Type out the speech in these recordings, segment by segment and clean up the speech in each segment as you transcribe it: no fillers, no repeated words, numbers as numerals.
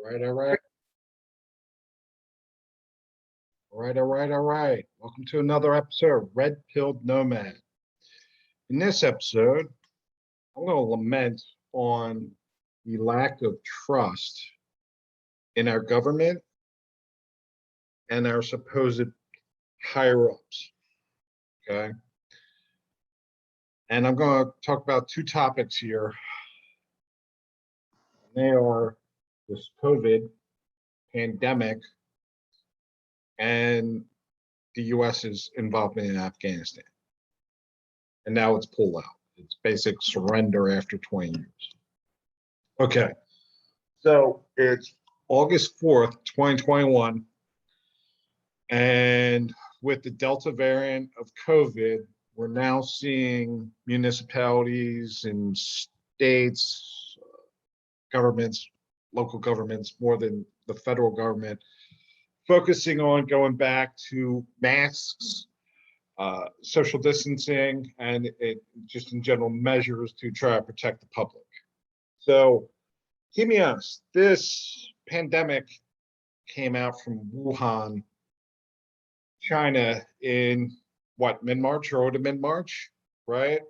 Right, all right. All right. Welcome to another episode of Red Pilled Nomad. In this episode, I'm going to lament on the lack of trust in our government and our supposed higher ups. Okay. And I'm going to talk about two topics here. They are this COVID pandemic and the US's involvement in Afghanistan. And now it's pull out. It's basic surrender after 20 years. Okay. So it's August 4th, 2021. And with the Delta variant of COVID, we're now seeing municipalities and states, governments, local governments, more than the federal government, focusing on going back to masks, social distancing, and just in general measures to try to protect the public. So, keep me honest, this pandemic came out from Wuhan, China in what, mid-March or to mid-March, right?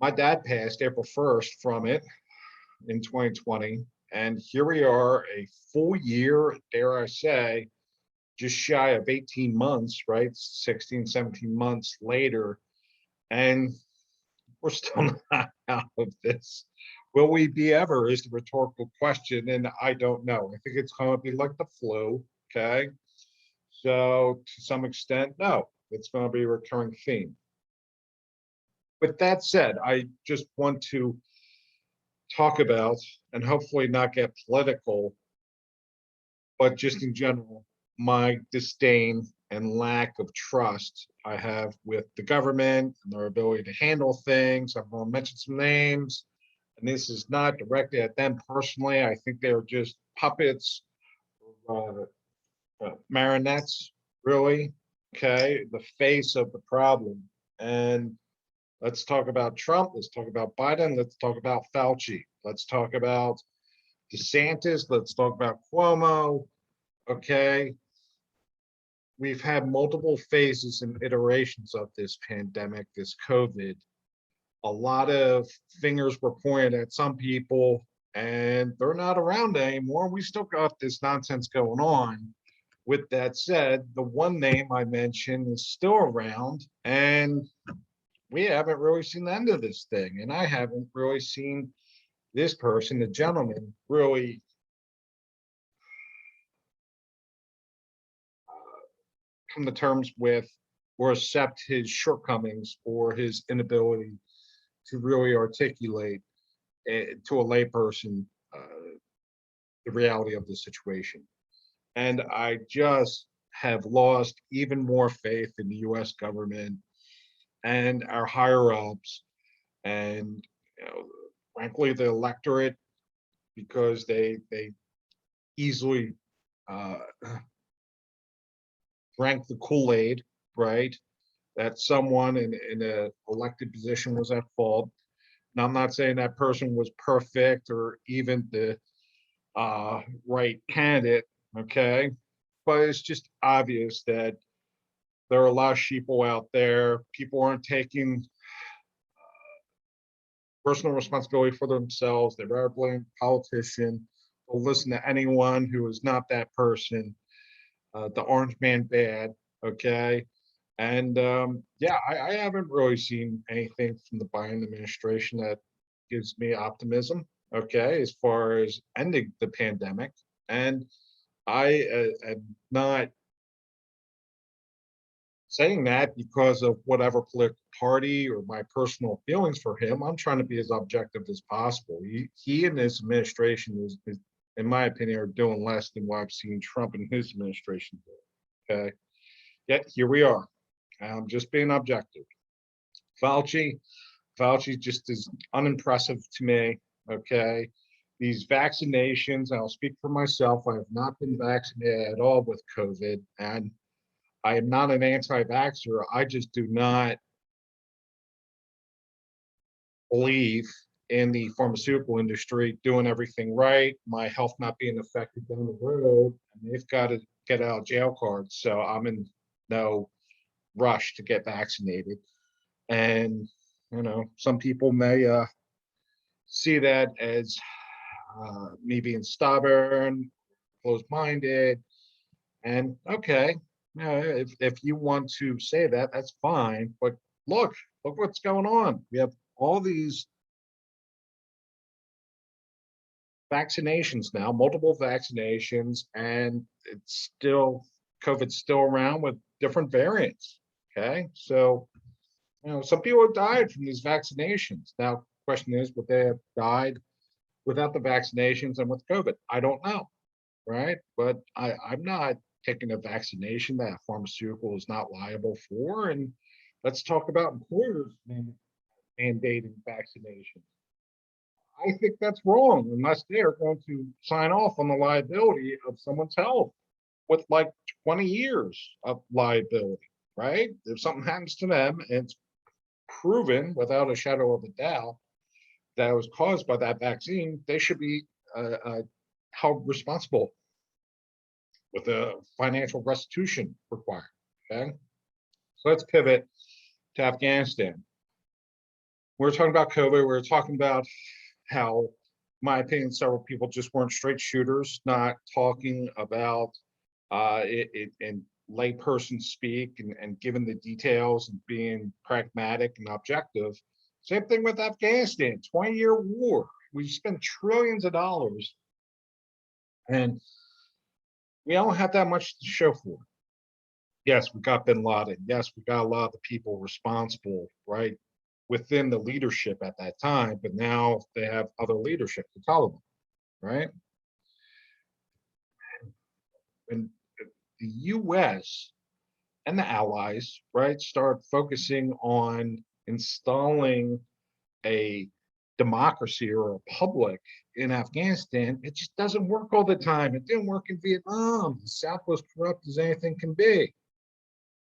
My dad passed April 1st from it in 2020. And here we are, a full year, dare I say, just shy of 18 months, right? 16, 17 months later. And we're still not out of this. Will we be ever is the rhetorical question. And I don't know. I think it's going to be like the flu. Okay. So to some extent, no, it's going to be a recurring theme. With that said, I just want to talk about, and hopefully not get political, but just in general, my disdain and lack of trust I have with the government and their ability to handle things. I'm going to mention some names, and this is not directed at them personally. I think they're just puppets, marionettes, really. Okay, the face of the problem. And let's talk about Trump. Let's talk about Biden. Let's talk about Fauci. Let's talk about DeSantis. Let's talk about Cuomo. Okay. We've had multiple phases and iterations of this pandemic, this COVID. A lot of fingers were pointed at some people, and they're not around anymore. We still got this nonsense going on. With that said, the one name I mentioned is still around, and we haven't really seen the end of this thing. And I haven't really seen this person, the gentleman, really come to terms with or accept his shortcomings or his inability to really articulate to a layperson the reality of the situation. And I just have lost even more faith in the US government and our higher ups, and frankly the electorate, because they easily drank the Kool-Aid, right? That someone in an elected position was at fault. Now, I'm not saying that person was perfect or even the right candidate, okay? But it's just obvious that there are a lot of sheeple out there. People aren't taking personal responsibility for themselves. They rather blame a politician or listen to anyone who is not that person. The orange man bad, okay? And yeah, I haven't really seen anything from the Biden administration that gives me optimism, okay, as far as ending the pandemic. And I am not saying that because of whatever political party or my personal feelings for him. I'm trying to be as objective as possible. He and his administration is, in my opinion, are doing less than what I've seen Trump and his administration do. Okay. Yet here we are. I'm just being objective. Fauci just is unimpressive to me. Okay. These vaccinations, I'll speak for myself. I have not been vaccinated at all with COVID, and I am not an anti-vaxxer. I just do not believe in the pharmaceutical industry doing everything right, my health not being affected down the road, and they've got to get out of jail cards. So I'm in no rush to get vaccinated. And, some people may see that as me being stubborn, closed-minded, and okay, if you want to say that, that's fine. But look what's going on. We have all these vaccinations now, multiple vaccinations, and it's still COVID's still around with different variants. Okay, so some people have died from these vaccinations. Now, question is, would they have died without the vaccinations and with COVID? I don't know, right? But I'm not taking a vaccination that a pharmaceutical is not liable for. And let's talk about employers mandating vaccinations. I think that's wrong unless they are going to sign off on the liability of someone's health with like 20 years of liability, right? If something happens to them and it's proven without a shadow of a doubt that it was caused by that vaccine, they should be held responsible with a financial restitution required. Okay, so let's pivot to Afghanistan. We're talking about COVID. We're talking about how, in my opinion, several people just weren't straight shooters, not talking about it in layperson speak and giving the details and being pragmatic and objective. Same thing with Afghanistan, 20-year war. We spent trillions of dollars and we don't have that much to show for it. Yes, we got bin Laden. Yes, we got a lot of the people responsible, right, within the leadership at that time, but now they have other leadership, the Taliban, right? And the US and the allies, right, start focusing on installing a democracy or a republic in Afghanistan, it just doesn't work all the time. It didn't work in Vietnam. The South was corrupt as anything can be.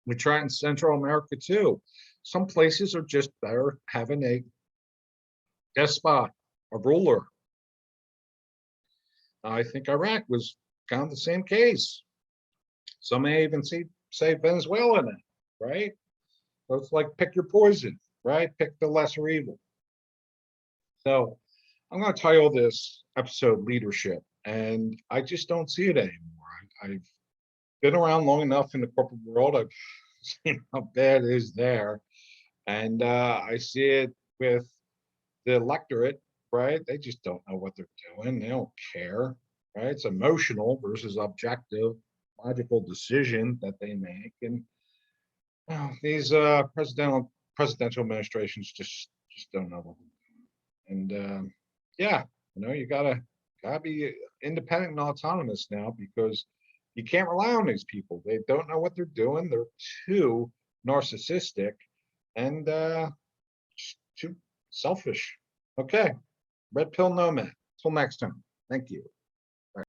We try it in Central America too. Some places are just better having a despot, a ruler. I think Iraq was kind of the same case. Some may even say Venezuela in it, right? So it's like pick your poison, right? Pick the lesser evil. So I'm going to title this episode Leadership, and I just don't see it anymore. I've been around long enough in the corporate world. I've seen how bad it is there. And I see it with the electorate, right? They just don't know what they're doing. They don't care, right? It's emotional versus objective, logical decision that they make. And these presidential administrations just don't know what they're doing. And yeah, you gotta be independent and autonomous now, because you can't rely on these people. They don't know what they're doing. They're too narcissistic and too selfish. Okay, red pill nomad. Till next time. Thank you.